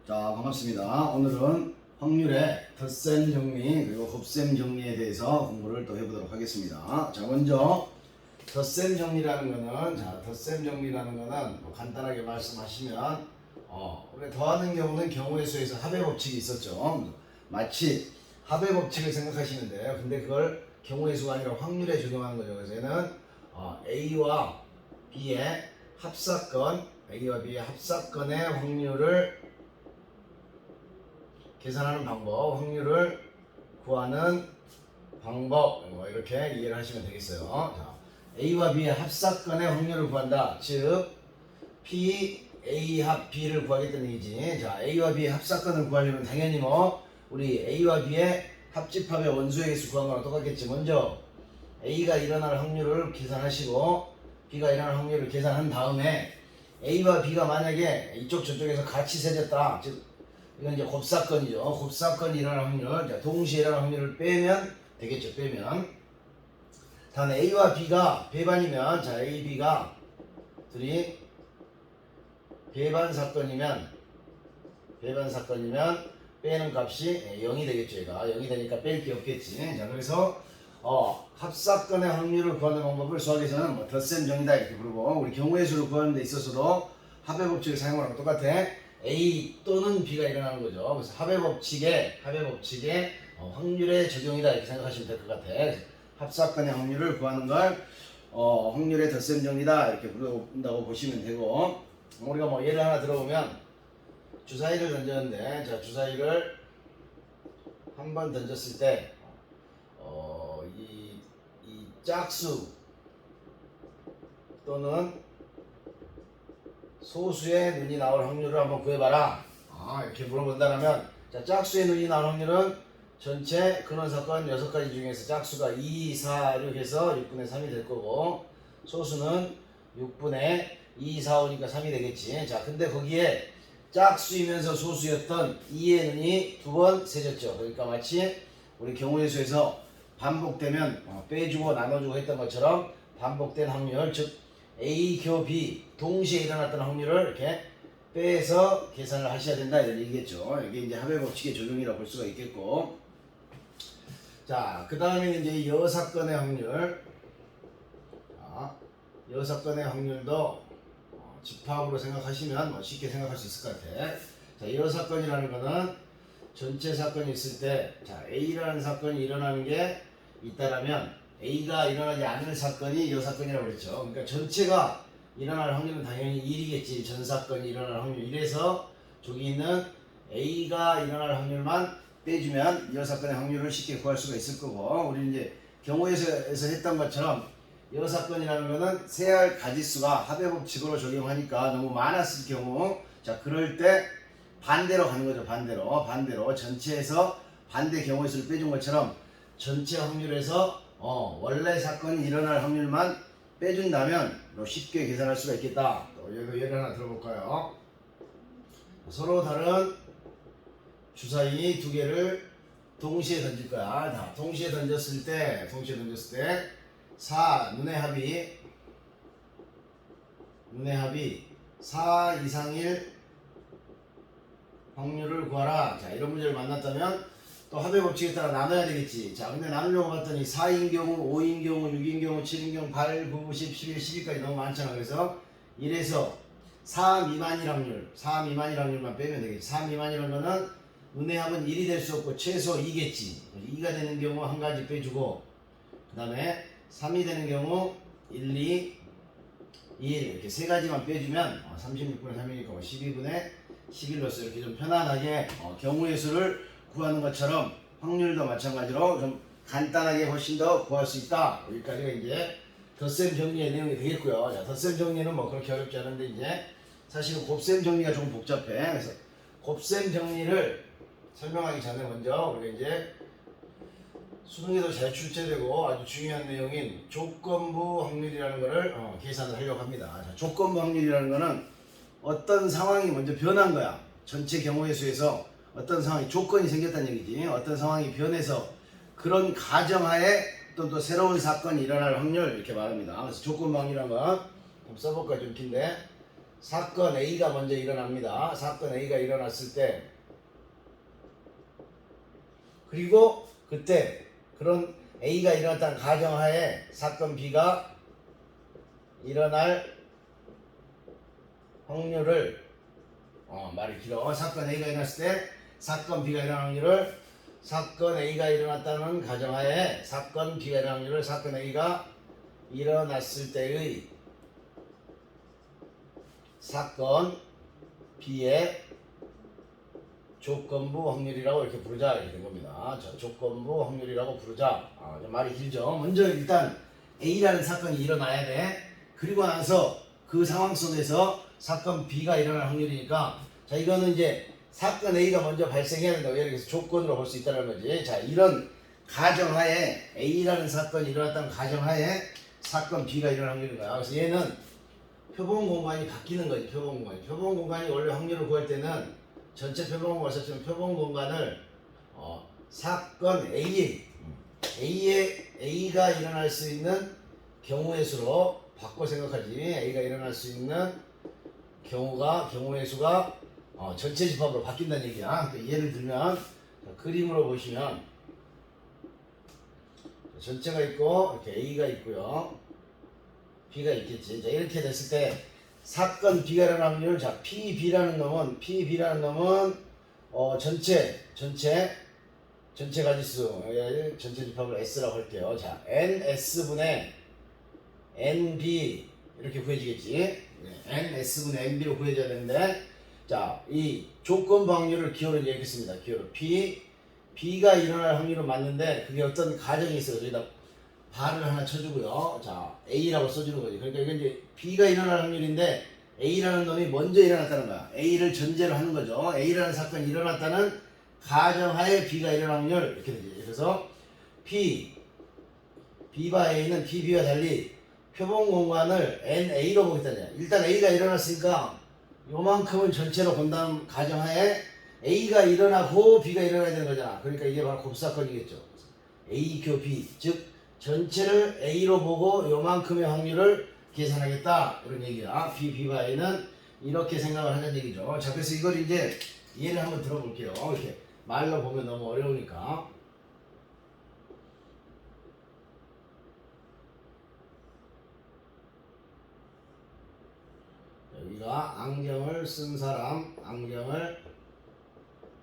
자, 반갑습니다. 오늘은 확률의 덧셈 정리 그리고 곱셈 정리에 대해서 공부를 또 해보도록 하겠습니다. 자, 먼저 덧셈 정리라는 거는 뭐 간단하게 말씀하시면 우리가 더하는 경우는 경우의 수에서 합의 법칙이 있었죠. 마치 합의 법칙을 생각하시면 돼요. 근데 그걸 경우의 수가 아니라 확률에 적용하는 거죠. 그래서 얘는 A와 B의 합사건의 확률을 계산하는 방법, 확률을 구하는 방법, 이렇게 이해를 하시면 되겠어요. 자, A와 B의 합사건의 확률을 구한다. 즉 P, A 합 B를 구하겠다는 얘기지. 자, A와 B의 합사건을 구하려면 당연히 우리 A와 B의 합집합의 원소의 개수 구한 거랑 똑같겠지. 먼저 A가 일어날 확률을 계산하시고 B가 일어날 확률을 계산한 다음에 A와 B가 만약에 이쪽 저쪽에서 같이 세졌다. 즉 이건 이제 곱사건이죠. 곱사건이 일어날 확률, 자, 동시에 일어날 확률을 빼면 되겠죠. 빼면. 다음에 A와 B가 배반이면, 자, A, B가 둘이 배반 사건이면 빼는 값이 0이 되겠죠. 얘가 0이 되니까 뺄 게 없겠지. 자, 그래서 합사건의 확률을 구하는 방법을 수학에서는 덧셈 정리다 이렇게 부르고, 우리 경우의 수를 구하는 데 있어서도 합의 법칙을 사용하는 거 똑같아. A 또는 B가 일어나는 거죠. 그래서 합의 법칙의 확률의 적용이다 이렇게 생각하시면 될 것 같아. 합사건의 확률을 구하는 걸 확률의 덧셈 정리다 이렇게 부른다고 보시면 되고, 우리가 예를 하나 들어보면 주사위를 던졌는데, 자, 주사위를 한 번 던졌을 때 이 짝수 또는 소수의 눈이 나올 확률을 한번 구해봐라. 이렇게 물어본다면, 자, 짝수의 눈이 나올 확률은 전체 근원사건 6가지 중에서 짝수가 2, 4, 6 해서 6분의 3이 될 거고, 소수는 6분의 2, 4, 5니까 3이 되겠지. 자, 근데 거기에 짝수이면서 소수였던 2의 눈이 두 번 세졌죠. 그러니까 마치 우리 경우의 수에서 반복되면 빼주고 나눠주고 했던 것처럼 반복된 확률, 즉 A 교 B 동시에 일어났던 확률을 이렇게 빼서 계산을 하셔야 된다 이런 얘기겠죠. 이게 이제 합의 법칙의 적용이라고 볼 수가 있겠고, 자, 그 다음에 이제 여사건의 확률. 자, 여사건의 확률도 집합으로 생각하시면 쉽게 생각할 수 있을 것 같아. 자, 여사건이라는 거는 전체 사건이 있을 때, 자, A라는 사건이 일어나는 게 있다라면 A가 일어나지 않을 사건이 여사건이라고 그랬죠. 그러니까 전체가 일어날 확률은 당연히 1이겠지. 전 사건이 일어날 확률 1에서 저기 있는 A가 일어날 확률만 빼주면 여사건의 확률을 쉽게 구할 수가 있을 거고, 우리 이제 경우에서 했던 것처럼 여사건이라는 거는 세알 가지수가 합의 법칙으로 적용하니까 너무 많았을 경우, 자, 그럴 때 반대로 가는 거죠. 반대로 전체에서 반대 경우의 수를 빼준 것처럼 전체 확률에서 원래 사건이 일어날 확률만 빼준다면 쉽게 계산할 수가 있겠다. 또 예를 하나 들어볼까요? 서로 다른 주사위 두 개를 동시에 던질 거야. 자, 동시에 던졌을 때 4 눈의 합이 4 이상일 확률을 구하라. 자, 이런 문제를 만났다면 또 합의 법칙에 따라 나눠야 되겠지. 자, 근데 나누려고 봤더니 4인 경우, 5인 경우, 6인 경우, 7인 경우, 8, 9, 10, 11, 12까지 너무 많잖아. 그래서 1에서 4 미만일 확률만 빼면 되겠지. 4 미만이라는 거는 눈의 합은 1이 될 수 없고 최소 2겠지. 2가 되는 경우 한 가지 빼주고, 그 다음에 3이 되는 경우 1, 2, 1 이렇게 세 가지만 빼주면 36분의 3이니까 12분의 11로서 이렇게 좀 편안하게 경우의 수를 구하는 것처럼 확률도 마찬가지로 좀 간단하게 훨씬 더 구할 수 있다. 여기까지가 이제 덧셈 정리의 내용이 되겠고요. 자, 덧셈 정리는 그렇게 어렵지 않은데, 이제 사실은 곱셈 정리가 좀 복잡해. 그래서 곱셈 정리를 설명하기 전에 먼저 우리가 이제 수능에도 잘 출제되고 아주 중요한 내용인 조건부 확률이라는 것을 계산을 하려고 합니다. 자, 조건부 확률이라는 것은 어떤 상황이 먼저 변한 거야. 전체 경우의 수에서 어떤 상황이 조건이 생겼다는 얘기지. 어떤 상황이 변해서 그런 가정하에 또 새로운 사건이 일어날 확률 이렇게 말합니다. 그래서 조건부 확률이라는 건 써볼까 좀 긴데, 사건 A가 먼저 일어납니다. 사건 A가 일어났을 때 그리고 그때 그런 A가 일어났다는 가정하에 사건 B가 일어날 확률을 말이 길어. 사건 A가 일어났을 때 사건 B가 일어날 확률을 사건 A가 일어났다는 가정하에 사건 B가 일어날 확률을 사건 A가 일어났을 때의 사건 B의 조건부 확률이라고 이렇게 부르자 이렇게 된 겁니다. 자, 조건부 확률이라고 부르자. 말이 길죠. 먼저 일단 A라는 사건이 일어나야 돼. 그리고 나서 그 상황 속에서 사건 B가 일어날 확률이니까 자 이거는 이제 사건 A가 먼저 발생해야 된다고 예를 들어서 조건으로 볼 수 있다는 거지. 자 이런 가정하에 A라는 사건이 일어났다는 가정하에 사건 B가 일어날 확률인 거야. 그래서 얘는 표본 공간이 바뀌는 거지. 표본 공간이 원래 확률을 구할 때는 전체 표본 공간 썼지만 표본 공간을 사건 A가 일어날 수 있는 경우의 수로 바꿔 생각하지. A가 일어날 수 있는 경우의 수가 전체 집합으로 바뀐다는 얘기야. 그러니까 예를 들면 그림으로 보시면 전체가 있고 이렇게 A가 있고요. B가 있겠지. 자, 이렇게 됐을 때 사건 B가 일어날 확률, 자 PB라는 놈은 전체 가지수 전체 집합을 S라고 할게요. 자 NS분의 NB 이렇게 구해지겠지. NS분의 NB로 구해져야 되는데 자 이 조건부 확률을 기호로 얘기했습니다. 기호로 B가 일어날 확률은 맞는데 그게 어떤 가정이 있어요. 여기다 발을 하나 쳐주고요. 자 A라고 써주는 거지. 그러니까 이게 이제 B가 일어날 확률인데 A라는 놈이 먼저 일어났다는 거야. A를 전제로 하는 거죠. A라는 사건이 일어났다는 가정하에 B가 일어날 확률 이렇게 되지. 그래서 B와 A는 PB와 달리 표본 공간을 NA로 보겠다냐. 일단 A가 일어났으니까 요만큼은 전체로 본다는 가정하에 A가 일어나고 B가 일어나야 되는 거잖아. 그러니까 이게 바로 곱사건이겠죠. A 교 B 즉 전체를 A로 보고 요만큼의 확률을 계산하겠다 이런 얘기야. B와 A는 이렇게 생각을 하는 얘기죠. 자 그래서 이걸 이제 예를 한번 들어볼게요. 이렇게 말로 보면 너무 어려우니까. 여기가 안경을 쓴 사람, 안경을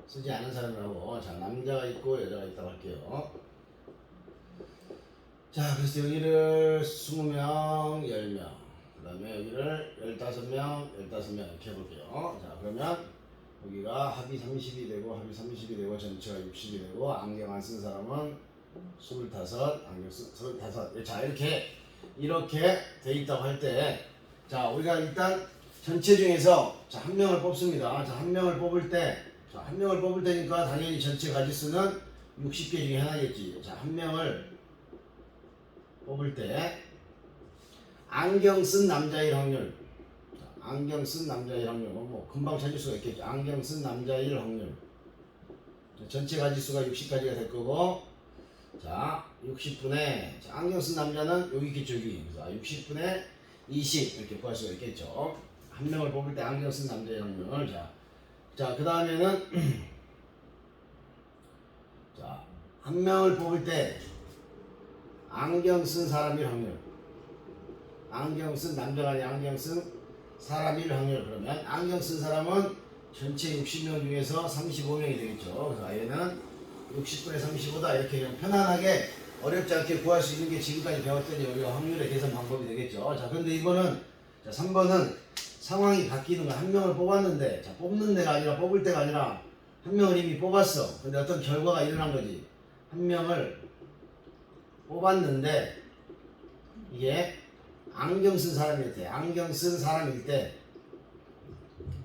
쓰지 않은 사람이라고. 자 남자가 있고 여자가 있다고 할게요. 자 그래서 여기를 20명, 10명 그 다음에 여기를 15명 이렇게 해볼게요. 자 그러면 여기가 합이 30이 되고 합이 30이 되고 전체가 60이 되고 안경 안 쓴 사람은 25, 안경 쓴 35. 자 이렇게 돼 있다고 할 때 자 우리가 일단 전체 중에서 자 한 명을 뽑습니다. 자 한 명을 뽑을 때니까 당연히 전체 가지수는 60개 중에 하나겠지. 자 한 명을 뽑을 때 안경 쓴 남자일 확률, 안경 쓴 남자일 확률 뭐 금방 찾을 수가 있겠죠. 안경 쓴 남자일 확률 전체 가지수가 60가지가 될 거고 자 60분의 자, 안경 쓴 남자는 여기 있겠죠. 여기. 그래서 60분의 20 이렇게 구할 수가 있겠죠. 한 명을 뽑을 때 안경 쓴 남자의 확률. 자 그 다음에는 자 한 명을 뽑을 때 안경 쓴 사람일 확률. 안경 쓴 남자가 아니라 안경 쓴 사람일 확률. 그러면 안경 쓴 사람은 전체 60명 중에서 35명이 되겠죠. 그래서 얘는 60분의 35다 이렇게 그냥 편안하게 어렵지 않게 구할 수 있는 게 지금까지 배웠던 우리가 확률의 계산 방법이 되겠죠. 자 근데 이거는 자 3번은 상황이 바뀌는 거야. 한 명을 뽑았는데 자 뽑는 데가 아니라 뽑을 때가 아니라 한 명을 이미 뽑았어. 근데 어떤 결과가 일어난 거지. 한 명을 뽑았는데 이게 안경 쓴 사람일 때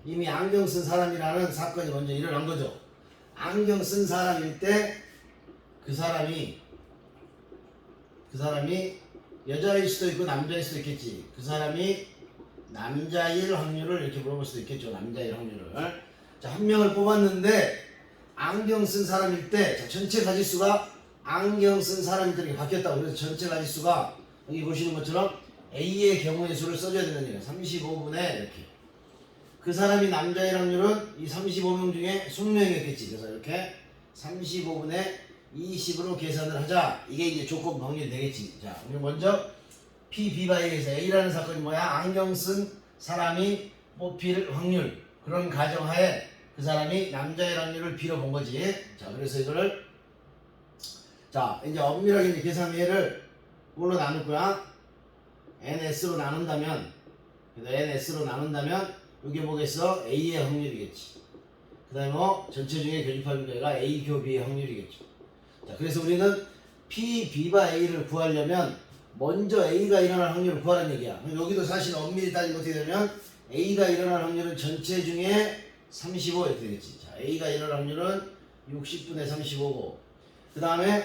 이미 안경 쓴 사람이라는 사건이 먼저 일어난 거죠. 안경 쓴 사람일 때 그 사람이 여자일 수도 있고 남자일 수도 있겠지. 그 사람이 남자일 확률을 이렇게 물어볼 수도 있겠죠. 남자일 확률을. 자, 한 명을 뽑았는데 안경 쓴 사람일 때 자, 전체 가지수가 안경 쓴 사람일 때 이렇게 바뀌었다고. 그래서 전체 가지수가 여기 보시는 것처럼 A의 경우의 수를 써줘야 되는 얘기예요. 35분의 이렇게 그 사람이 남자일 확률은 이 35명 중에 20명이었겠지. 그래서 이렇게 35분의 20으로 계산을 하자. 이게 이제 조건 확률이 되겠지. 자, 우리 먼저 PB바이에서 A라는 사건이 뭐야? 안경 쓴 사람이 뽑힐 확률. 그런 가정하에 그 사람이 남자일 확률을 B로 본 거지. 자, 그래서 이거를 자, 이제 엄밀하게 이제 계산위를 뭘로 나눌 거야? NS로 나눈다면, NS로 나눈다면, 이게 뭐겠어? A의 확률이겠지. 그 다음에 뭐, 전체 중에 교집합 비례가 A 교 B의 확률이겠죠. 자, 그래서 우리는 P, B바 A를 구하려면, 먼저 A가 일어날 확률을 구하라는 얘기야. 여기도 사실 엄밀히 따지면 어떻게 되면, A가 일어날 확률은 전체 중에 35 이렇게 되겠지. 자, A가 일어날 확률은 60분의 35고, 그 다음에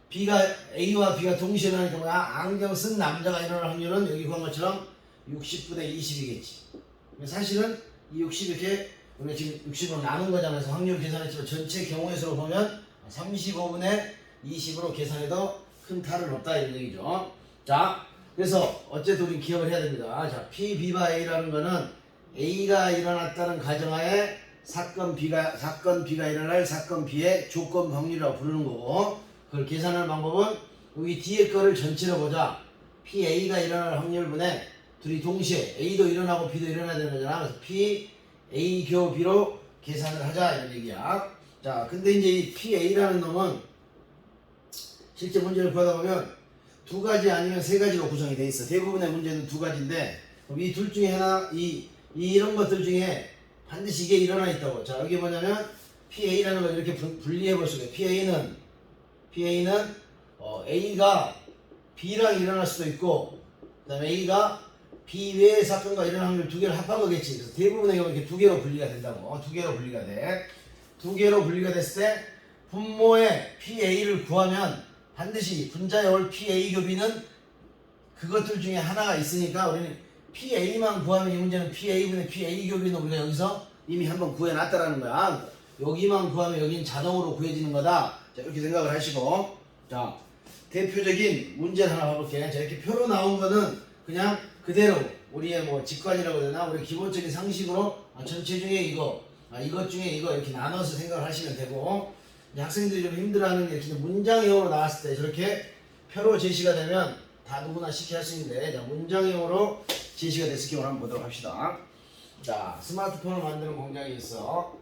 B가 A와 B가 동시에 일어나니까 뭐야? 안경 쓴 남자가 일어날 확률은 여기 구한 것처럼 60분의 20이겠지. 사실은 이 60 이렇게 우리가 지금 60으로 나눈 거잖아요. 그래서 확률 계산했지만 전체 경우의 수로 보면 35분의 20으로 계산해도 큰 탈은 없다 이런 얘기죠. 자, 그래서 어쨌든 우리 기억을 해야 됩니다. 자, P, B바 A라는 거는 A가 일어났다는 가정하에 사건 B가 일어날 사건 B의 조건 확률이라고 부르는 거고, 그걸 계산하는 방법은 여기 뒤에 거를 전체로 보자. PA가 일어날 확률분에 둘이 동시에 A도 일어나고 B도 일어나야 되는 거잖아. 그래서 P, A 교 B로 계산을 하자 이런 얘기야. 자, 근데 이제 이 PA라는 놈은 실제 문제를 구하다 보면 두 가지 아니면 세 가지로 구성이 돼 있어. 대부분의 문제는 두 가지인데 이 둘 중에 하나, 이런 것들 중에 반드시 이게 일어나 있다고. 자, 여기 뭐냐면 PA라는 걸 이렇게 분리해 볼 수가 있어요. PA는 A가 B랑 일어날 수도 있고, 그 다음에 A가 B 외의 사건과 일어날 확률 두 개를 합한 거겠지. 그래서 대부분의 경우 이렇게 두 개로 분리가 된다고. 두 개로 분리가 돼. 두 개로 분리가 됐을 때 분모의 PA를 구하면 반드시 분자에 올 PA 교비는 그것들 중에 하나가 있으니까 우리는 PA만 구하면 이 문제는 PA분의 PA 교비는 우리가 여기서 이미 한번 구해놨다라는 거야. 여기만 구하면 여기는 자동으로 구해지는 거다. 자, 이렇게 생각을 하시고, 자, 대표적인 문제를 하나 봐볼게. 자, 이렇게 표로 나온 거는 그냥 그대로 우리의 뭐 직관이라고 해야 되나? 우리 기본적인 상식으로 전체 중에 이거, 이것 중에 이거 이렇게 나눠서 생각을 하시면 되고, 학생들이 좀 힘들어하는 게 문장형으로 나왔을 때 저렇게 표로 제시가 되면 다 누구나 쉽게 할 수 있는데, 자, 문장형으로 제시가 됐을 경우를 한번 보도록 합시다. 자, 스마트폰을 만드는 공장이 있어.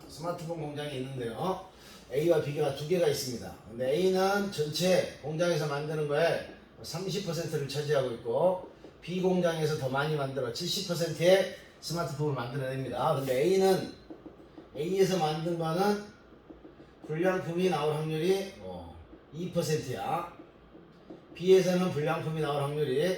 스마트폰 공장이 있는데요. A와 B가 두 개가 있습니다. 근데 A는 전체 공장에서 만드는 거에 30%를 차지하고 있고, B 공장에서 더 많이 만들어 70%의 스마트폰을 만들어냅니다. 근데 A에서 만든 거는 불량품이 나올 확률이 2%야. B에서는 불량품이 나올 확률이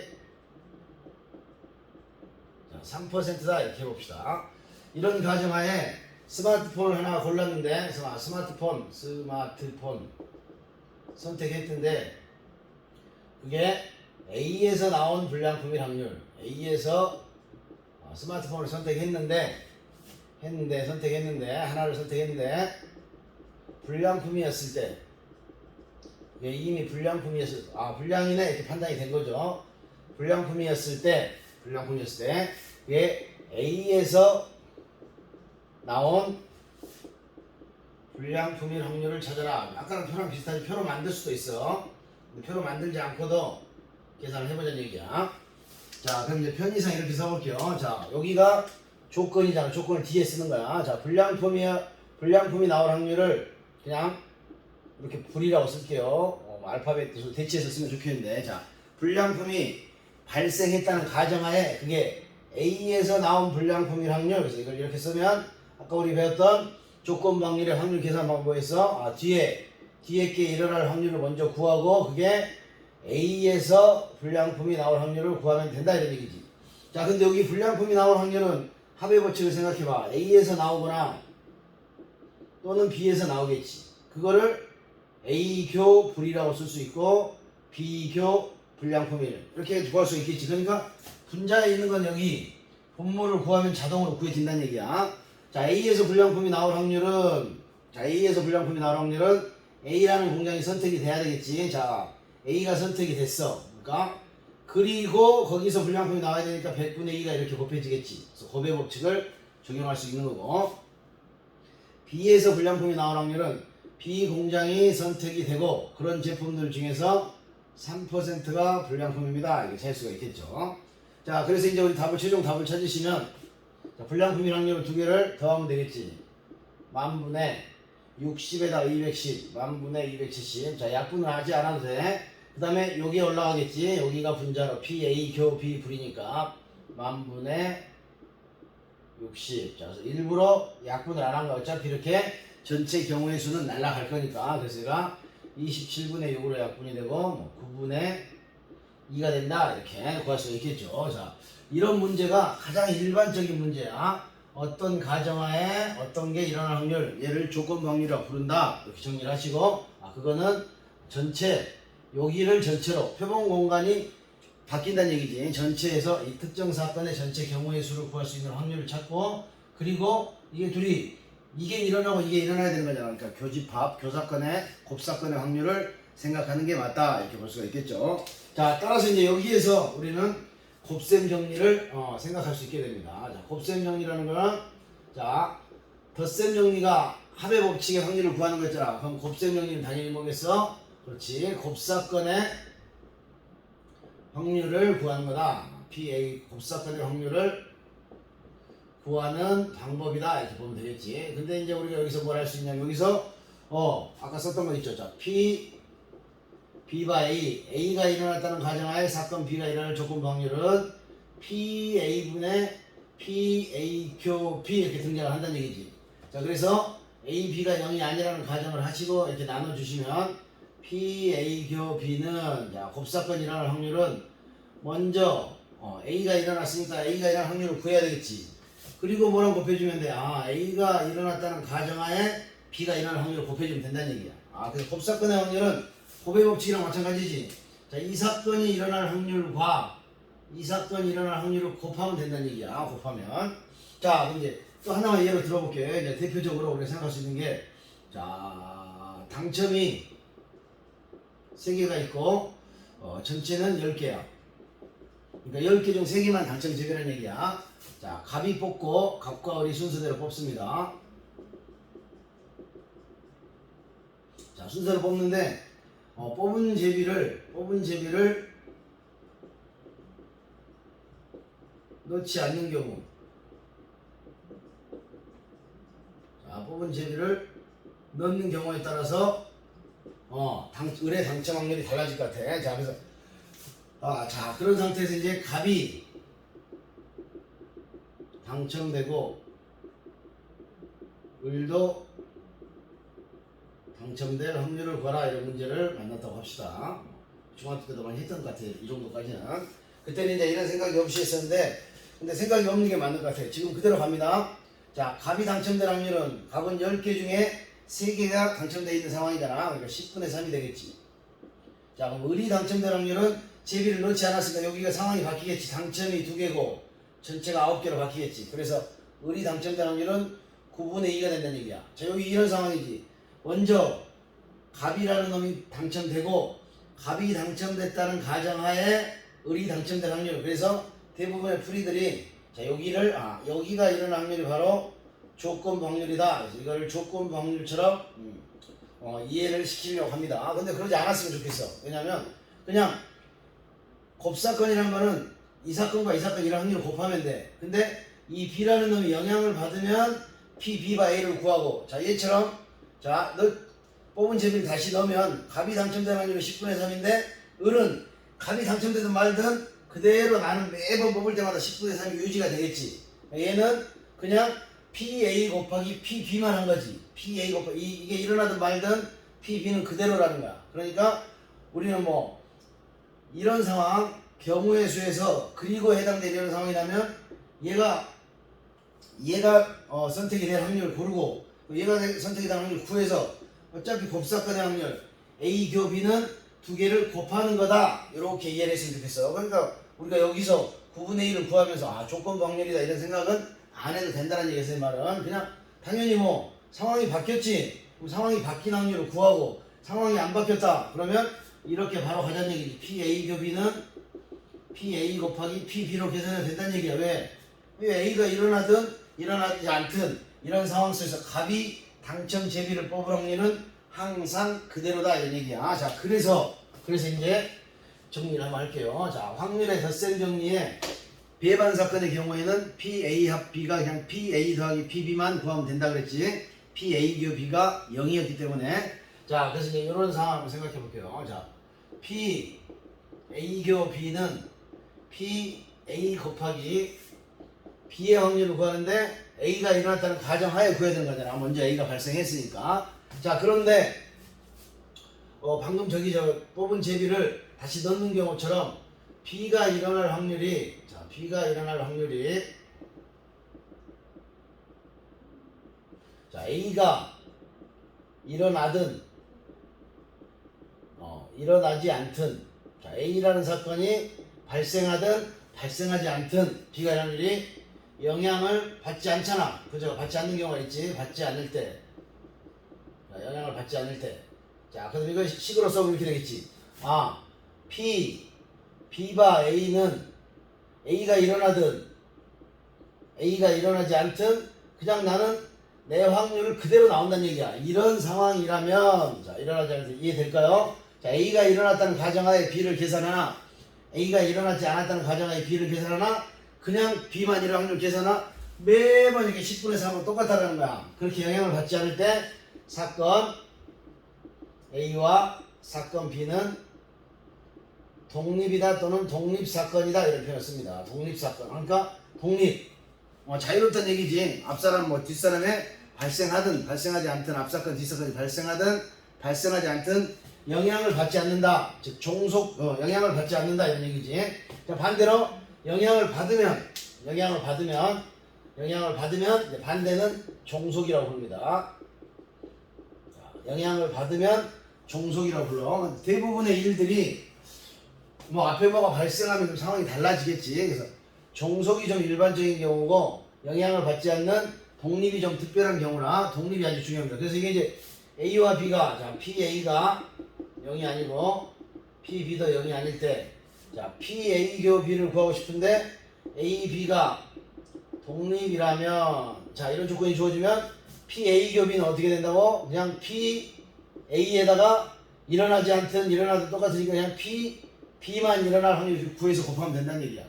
3%다 이렇게 해봅시다. 이런 가정하에 스마트폰을 하나 골랐는데, 스마트폰 선택했는데, 그게 A에서 나온 불량품일 확률, A에서 스마트폰을 선택했는데, 하나를 선택했는데, 불량품이었을 때, 이게 이미 불량이네 이렇게 판단이 된 거죠. 불량품이었을 때, 이게 A에서 나온 불량품일 확률을 찾아라. 아까랑 표랑 비슷하지. 표로 만들 수도 있어. 표로 만들지 않고도 계산을 해보자는 얘기야. 자, 그럼 이제 편의상 이렇게 써볼게요. 자, 여기가 조건이잖아. 조건을 뒤에 쓰는 거야. 자, 불량품이 나올 확률을 그냥 이렇게 불이라고 쓸게요. 알파벳으로 대체해서 쓰면 좋겠는데, 자, 불량품이 발생했다는 가정하에 그게 A에서 나온 불량품일 확률. 그래서 이걸 이렇게 쓰면 아까 우리 배웠던 조건 방률의 확률 계산 방법에서 뒤에 게 일어날 확률을 먼저 구하고 그게 A에서 불량품이 나올 확률을 구하면 된다 이런 얘기지. 자, 근데 여기 불량품이 나올 확률은 합의 법칙을 생각해봐. A에서 나오거나 또는 B에서 나오겠지. 그거를 A교 불이라고 쓸 수 있고 B교 불량품일 이렇게 구할 수 있겠지. 그러니까 분자에 있는 건 여기 분모를 구하면 자동으로 구해진다는 얘기야. 자, A에서 불량품이 나올 확률은 A라는 공장이 선택이 돼야 되겠지. 자, A가 선택이 됐어. 그러니까 그리고 거기서 불량품이 나와야 되니까 100분의 2가 이렇게 곱해지겠지. 그래서 곱의 법칙을 적용할 수 있는 거고, B에서 불량품이 나올 확률은 B 공장이 선택이 되고 그런 제품들 중에서 3%가 불량품입니다. 이렇게 찰 수가 있겠죠. 자, 그래서 이제 우리 최종 답을 찾으시면, 자, 불량품인 확률 두 개를 더하면 되겠지. 만분의 60에다가 210, 만분의 270. 자, 약분을 하지 않아도 돼. 그 다음에 여기에 올라가겠지. 여기가 분자로 PA 교 B 불이니까 만분의 60. 자, 그래서 일부러 약분을 안 한 거. 어차피 이렇게 전체 경우의 수는 날라갈 거니까. 그래서 얘가 27분의 6으로 약분이 되고 뭐 9분의 2가 된다. 이렇게 구할 수 있겠죠. 자, 이런 문제가 가장 일반적인 문제야. 어떤 가정하에 어떤 게 일어날 확률, 얘를 조건부 확률이라고 부른다. 이렇게 정리를 하시고, 그거는 전체, 여기를 전체로 표본 공간이 바뀐다는 얘기지. 전체에서 이 특정 사건의 전체 경우의 수를 구할 수 있는 확률을 찾고, 그리고 이게 둘이 이게 일어나고 이게 일어나야 되는 거잖아. 그러니까 교집합, 교사건의 곱사건의 확률을 생각하는 게 맞다. 이렇게 볼 수가 있겠죠. 자, 따라서 이제 여기에서 우리는 곱셈 정리를 생각할 수 있게 됩니다. 자, 곱셈 정리라는 거는, 자, 덧셈 정리가 합의 법칙의 확률을 구하는 거 있잖아. 그럼 곱셈 정리는 당연히 뭐겠어? 그렇지. 곱사건의 확률을 구하는 거다. PA 곱사건의 확률을 구하는 방법이다. 이렇게 보면 되겠지. 근데 이제 우리가 여기서 뭘 할 수 있냐면, 여기서 아까 썼던 거 있죠. 자, B바 A, A가 일어났다는 가정하에 사건 B가 일어날 조건부 확률은 PA분의 PA교 B 이렇게 등장을 한다는 얘기지. 자, 그래서 A, B가 0이 아니라는 가정을 하시고 이렇게 나눠주시면 PA교 B는, 자, 곱사건 일어날 확률은 먼저 A가 일어났으니까 A가 일어날 확률을 구해야 되겠지. 그리고 뭐랑 곱해주면 돼? A가 일어났다는 가정하에 B가 일어날 확률을 곱해주면 된다는 얘기야. 그래서 곱사건의 확률은 곱의 법칙이랑 마찬가지지. 자, 이 사건이 일어날 확률과 이 사건이 일어날 확률을 곱하면 된다는 얘기야. 곱하면. 자, 그럼 이제 또 하나만 예로 들어볼게. 이제 대표적으로 우리가 생각할 수 있는 게, 자, 당첨이 3개가 있고, 전체는 10개야. 그러니까 10개 중 3개만 당첨이 되는 얘기야. 자, 갑이 뽑고, 갑과 을이 순서대로 뽑습니다. 자, 순서를 뽑는데, 뽑은 제비를 넣지 않는 경우, 자, 뽑은 제비를 넣는 경우에 따라서 을의 당첨 확률이 달라질 것 같아. 자, 그래서 자, 그런 상태에서 이제 갑이 당첨되고 을도 당첨될 확률을 구하라, 이런 문제를 만났다고 합시다. 중학교 때도 많이 했던 것 같아요. 이 정도까지는. 그때는 이제 이런 생각이 없이 했었는데, 근데 생각이 없는 게 맞는 것 같아요. 지금 그대로 갑니다. 자, 갑이 당첨될 확률은, 갑은 10개 중에 3개가 당첨되어 있는 상황이잖아. 그러니까 10분의 3이 되겠지. 자, 그럼 을이 당첨될 확률은 제비를 넣지 않았으니까 여기가 상황이 바뀌겠지. 당첨이 2개고 전체가 9개로 바뀌겠지. 그래서 을이 당첨될 확률은 9분의 2가 된다는 얘기야. 자, 여기 이런 상황이지. 먼저 갑이라는 놈이 당첨되고, 갑이 당첨됐다는 가정하에 을이 당첨될 확률. 그래서 대부분의 풀이들이, 자, 여기가 일어날 확률이 바로 조건부 확률이다. 그래서 이걸 조건부 확률처럼 이해를 시키려고 합니다. 근데 그러지 않았으면 좋겠어. 왜냐면 그냥 곱사건이란 거는 이 사건과 이 사건 이런 확률을 곱하면 돼. 근데 이 B라는 놈이 영향을 받으면 B바 A를 구하고, 자, 얘처럼, 자, 너 뽑은 제비를 다시 넣으면 갑이 당첨될 확률은 10분의 3인데 을은 갑이 당첨되든 말든 그대로 나는 매번 뽑을 때마다 10분의 3이 유지가 되겠지. 얘는 그냥 PA 곱하기 PB만 한 거지. PA 곱하기 이게 일어나든 말든 PB는 그대로라는 거야. 그러니까 우리는 뭐 이런 상황, 경우의 수에서 그리고 해당되는 이런 상황이라면 얘가 선택이 될 확률을 고르고, 얘가 선택이 될 확률을 구해서 어차피 곱사건의 확률 A 교 B는 2개를 곱하는 거다. 이렇게 이해를 했으면 좋겠어. 그러니까 우리가 여기서 9분의 1을 구하면서 조건부 확률이다 이런 생각은 안 해도 된다는 얘기였어요. 말은 그냥 당연히 뭐 상황이 바뀌었지. 그럼 상황이 바뀐 확률을 구하고, 상황이 안 바뀌었다 그러면 이렇게 바로 가자는 얘기지. PA 교 B는 PA 곱하기 PB로 계산해도 된다는 얘기야. 왜 A가 일어나든 일어나지 않든 이런 상황 속에서 갑이 당첨 제비를 뽑을 확률은 항상 그대로다 이런 얘기야. 자, 그래서 이제 정리를 한번 할게요. 자, 확률의 덧셈 정리에 배반 사건의 경우에는 PA 합 B가 그냥 PA 더하기 PB만 구하면 된다 그랬지. PA 교 B가 0이었기 때문에. 자, 그래서 이제 이런 상황을 생각해 볼게요. 자, PA 교 B는 PA 곱하기 B의 확률을 구하는데 A가 일어났다는 가정하에 구해야 되는 거잖아. 먼저 A가 발생했으니까. 자, 그런데 방금 저 뽑은 제비를 다시 넣는 경우처럼 B가 일어날 확률이 자, A가 일어나든 일어나지 않든, 자, A라는 사건이 발생하든 발생하지 않든 B가 일어날 확률이 영향을 받지 않잖아. 그죠? 받지 않는 경우가 있지. 받지 않을 때. 자, 영향을 받지 않을 때. 자, 그럼 이거 식으로 써보면 이렇게 되겠지. 아, B바 A는 A가 일어나든 A가 일어나지 않든 그냥 나는 내 확률을 그대로 나온다는 얘기야. 이런 상황이라면, 자, 일어나지 않을 때 이해될까요? 자, A가 일어났다는 가정하에 B를 계산하나, A가 일어나지 않았다는 가정하에 B를 계산하나, 그냥 B만 일어날 확률 계산하나, 매번 이렇게 10분의 3은 똑같다는 거야. 그렇게 영향을 받지 않을 때 사건 A와 사건 B는 독립이다 또는 독립사건이다 이런 표현을 씁니다. 독립사건. 그러니까 독립. 자유롭다는 얘기지. 앞사람 뒷사람에 발생하든 발생하지 않든, 앞사건 뒷사건이 발생하든 발생하지 않든 영향을 받지 않는다. 즉 종속 영향을 받지 않는다 이런 얘기지. 자, 반대로 영향을 받으면 이제 반대는 종속이라고 부릅니다. 자, 영향을 받으면 종속이라고 불러. 대부분의 일들이 앞에 뭐가 발생하면 좀 상황이 달라지겠지. 그래서 종속이 좀 일반적인 경우고 영향을 받지 않는 독립이 좀 특별한 경우라 독립이 아주 중요합니다. 그래서 이게 이제 A와 B가, 자, PA가 0이 아니고 PB도 0이 아닐 때, 자, PA 교 B를 구하고 싶은데 A, B가 독립이라면, 자, 이런 조건이 주어지면 PA 교 B는 어떻게 된다고? 그냥 PA에다가 일어나지 않든 일어나도 똑같으니까 그냥 B만 일어날 확률 구해서 곱하면 된다는 얘기야.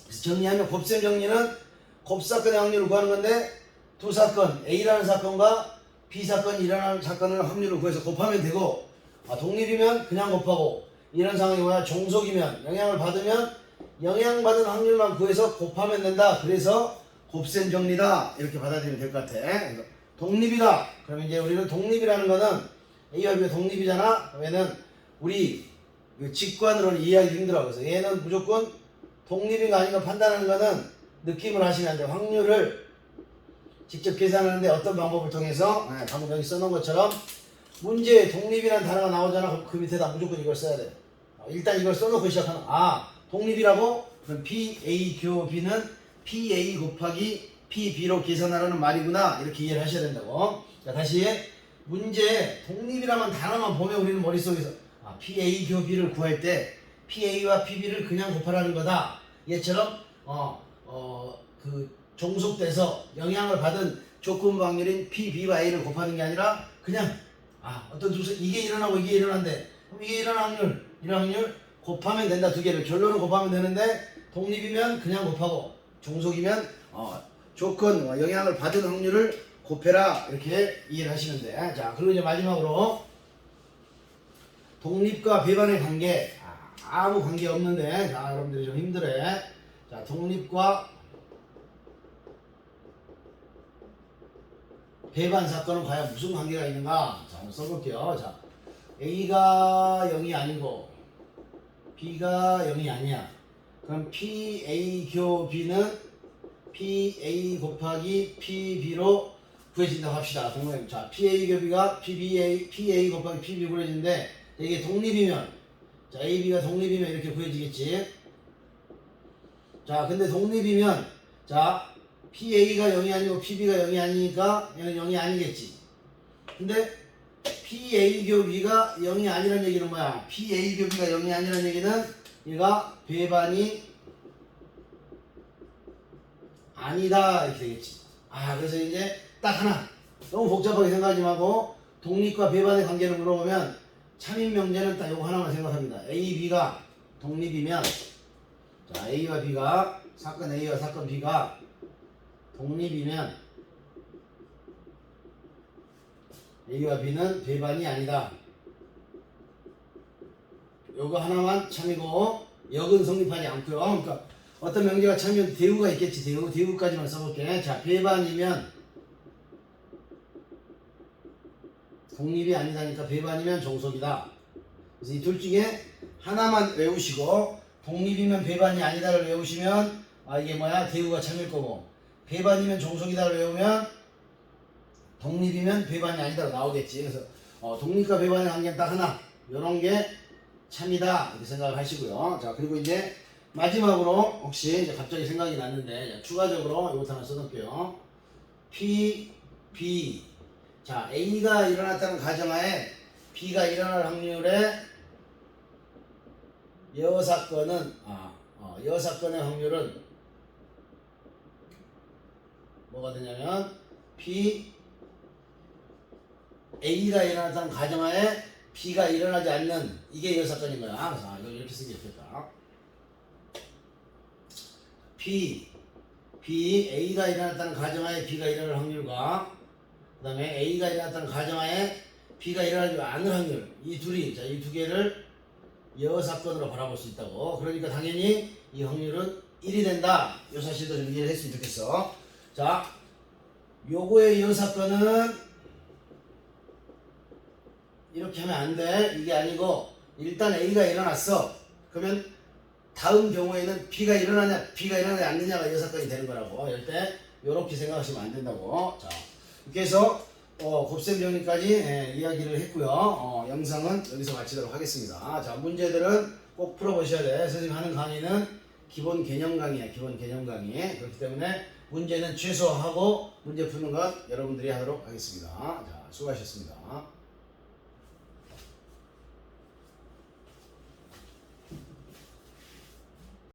그래서 정리하면 곱셈 정리는 곱사건의 확률을 구하는 건데 두 사건, A라는 사건과 B 사건이 일어나는 사건을 확률을 구해서 곱하면 되고, 독립이면 그냥 곱하고, 이런 상황이 뭐야? 종속이면 영향을 받으면 영향받은 확률만 구해서 곱하면 된다. 그래서 곱셈 정리다 이렇게 받아들이면 될 것 같아. 그래서 독립이다. 그러면 이제 우리는 독립이라는 거는 A와 B가 독립이잖아. 그러면은 우리 직관으로는 이해하기 힘들어. 그래서 얘는 무조건 독립인가 아닌가 판단하는 거는 느낌을 하시면 안 돼. 확률을 직접 계산하는데 어떤 방법을 통해서, 방금 여기 써놓은 것처럼 문제에 독립이라는 단어가 나오잖아. 그 밑에다 무조건 이걸 써야 돼. 일단 이걸 써놓고 시작하는, 독립이라고? 그럼 PA 교 B는 PA 곱하기 PB로 계산하라는 말이구나. 이렇게 이해를 하셔야 된다고. 자, 다시 문제에 독립이라는 단어만 보면 우리는 머릿속에서 PA 교 B를 구할 때 PA와 PB를 그냥 곱하라는 거다. 얘처럼 그 종속돼서 영향을 받은 조건 확률인 PB와 A를 곱하는 게 아니라 그냥 어떤 이게 일어나고 이게 일어난대. 그럼 이게 일어난 확률, 이런 확률 곱하면 된다. 두 개를 결론을 곱하면 되는데 독립이면 그냥 곱하고 종속이면 조건 영향을 받은 확률을 곱해라. 이렇게 이해를 하시면 돼. 자, 그리고 이제 마지막으로 독립과 배반의 관계, 아무 관계 없는데, 자, 여러분들이 좀 힘들어해. 자, 독립과 배반 사건은 과연 무슨 관계가 있는가? 자, 한번 써볼게요. 자, A가 0이 아니고 B가 0이 아니야. 그럼 PA 교 B는 PA 곱하기 PB로 구해진다고 합시다. 자, PA 교 B가 PA 곱하기 PB 구해지는데 이게 독립이면, 자, AB가 독립이면 이렇게 구해지겠지. 자, 근데 독립이면, 자, PA가 0이 아니고 PB가 0이 아니니까 얘는 0이 아니겠지. 근데 PA 교 B가 0이 아니라는 얘기는 뭐야? PA 교 B가 0이 아니라는 얘기는 얘가 배반이 아니다 이렇게 되겠지. 그래서 이제 딱 하나, 너무 복잡하게 생각하지 말고 독립과 배반의 관계를 물어보면 참인 명제는 딱 요거 하나만 생각합니다. A, B가 독립이면, 자, A와 B가, 사건 A와 사건 B가 독립이면 A와 B는 배반이 아니다. 요거 하나만 참이고 역은 성립하지 않고요. 그러니까 어떤 명제가 참이면 대우가 있겠지. 대우까지만 써볼게. 자, 배반이면 독립이 아니다니까 배반이면 종속이다. 그래서 이 둘 중에 하나만 외우시고 독립이면 배반이 아니다를 외우시면 이게 뭐야? 대우가 참일 거고, 배반이면 종속이다를 외우면 독립이면 배반이 아니다로 나오겠지. 그래서 독립과 배반의 관계는 딱 하나, 요런 게 참이다 이렇게 생각을 하시고요. 자, 그리고 이제 마지막으로 혹시 이제 갑자기 생각이 났는데 추가적으로 이것도 하나 써놓을게요. P, B. 자, A가 일어났다는 가정하에 B가 일어날 확률의 여사건은 여사건의 확률은 뭐가 되냐면 P, A가 일어났다는 가정하에 B가 일어나지 않는, 이게 여사건인 거야. 그래서 이걸 이렇게 쓰기 좋겠다. P, A가 일어났다는 가정하에 B가 일어날 확률과 그 다음에 A가 일어났다는 가정하에 B가 일어나지 않는 확률, 이 둘이, 자, 이 두 개를 여사건으로 바라볼 수 있다고. 그러니까 당연히 이 확률은 1이 된다. 이 사실도 좀 이해를 했으면 좋겠어. 자, 요거의 여사건은 이렇게 하면 안 돼. 이게 아니고 일단 A가 일어났어. 그러면 다음 경우에는 B가 일어나냐 B가 일어나지 않느냐가 여사건이 되는 거라고. 이럴 때 이렇게 생각하시면 안 된다고. 자, 이렇게 해서 곱셈 정리까지 이야기를 했고요. 영상은 여기서 마치도록 하겠습니다. 자, 문제들은 꼭 풀어보셔야 돼. 선생님 하는 강의는 기본 개념 강의야. 기본 개념 강의. 그렇기 때문에 문제는 최소화하고 문제 푸는 건 여러분들이 하도록 하겠습니다. 자, 수고하셨습니다.